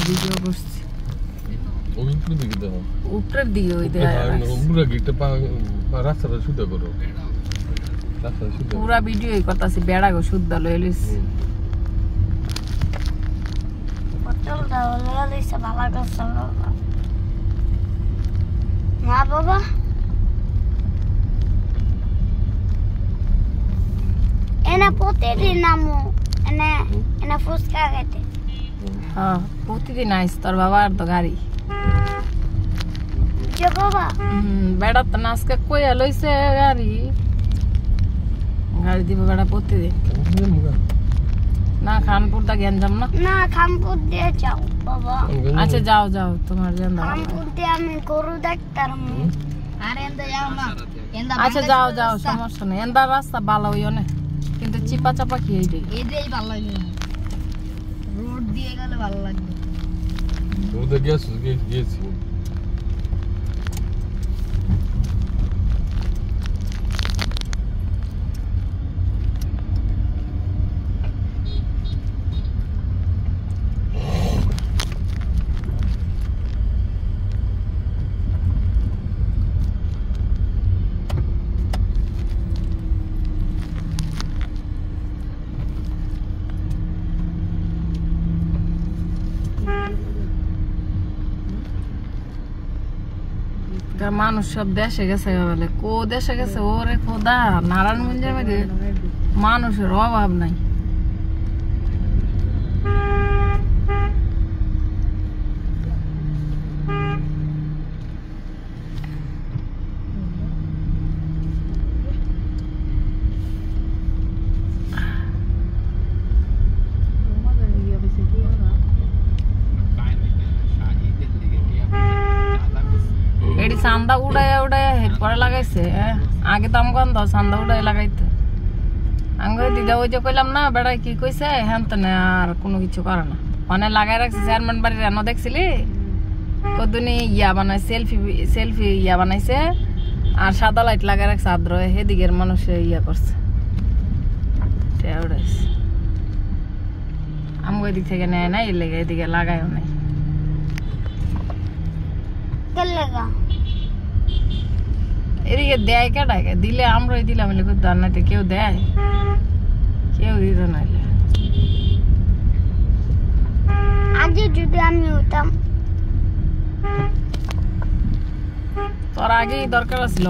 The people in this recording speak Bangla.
ভিডিও করছি উপরের দিকে দাও উপরের দিকে ওই পুরো গিটটা রাস্তাটা শুদ্ধ করো রাস্তাটা শুদ্ধ পুরা ভিডিওই করতেছি বেড়া গো শুদ্ধ লইলিস পটল দাও লইছে ভালো করছ বাবা না বাবা এনা প্রতিদিন নামু এনা ফুচকা খেতে হ্যাঁ প্রতিদিন আইস তোর বাবার তো গাড়ি যে বাবা বেড়া তো আজকে কইয়া লইছে গাড়ি গাড়ি দিব বেড়া প্রতিদিন না খানপুর দা গেঞ্জাম না না খানপুর দিয়ে যাও বাবা আচ্ছা যাও যাও তোমার জানা খানপুর দিয়ে আমি গরু দেখতাম আর এন্দ যাও না আচ্ছা যাও যাও সমস্যা নেই এন্দার রাস্তা ভালো হইও না কিন্তু চিপা চাপা কি এইটাই ভালো লাগে রোড দিয়ে গেলে ভালো লাগবে রোদে গেছি মানুষ সব দেশে গেছে বলে কো দেশে গেছে ওরে খোদা নারায়ণগঞ্জের মধ্যে মানুষের অভাব নাই এডি চান্দা উড়াইয়া উড়াইয়া হেরপরে লাগাইছে আগে তো আমগন দাও চান্দা উড়াই লাগাইতে আঙ্গুর দিদা ওই যে কইলাম না বেড়াই কি কইছে হ্যাঁ তো না আর কোনো কিছু করে না মানে লাগাই রাখছে চেয়ারম্যান বাড়ির এনে দেখছিলি কদুনি ইয়া বানাই সেলফি ইয়া বানাইছে আর সাদা লাইট লাগাই রাখছে আদ্র এদিকের মানুষ ইয়া করছে উড়াইছে আমগো এদিক থেকে নেয় নাই এর লেগে এদিকে লাগাইও নাই এদিকে দেয় কেটাকে দিলে আমরাই দিলাম দান্নাতে কেউ দেয় কেউ দিত নাইলে আগে যদি আমি হতাম তোর আগেই দরকার ছিল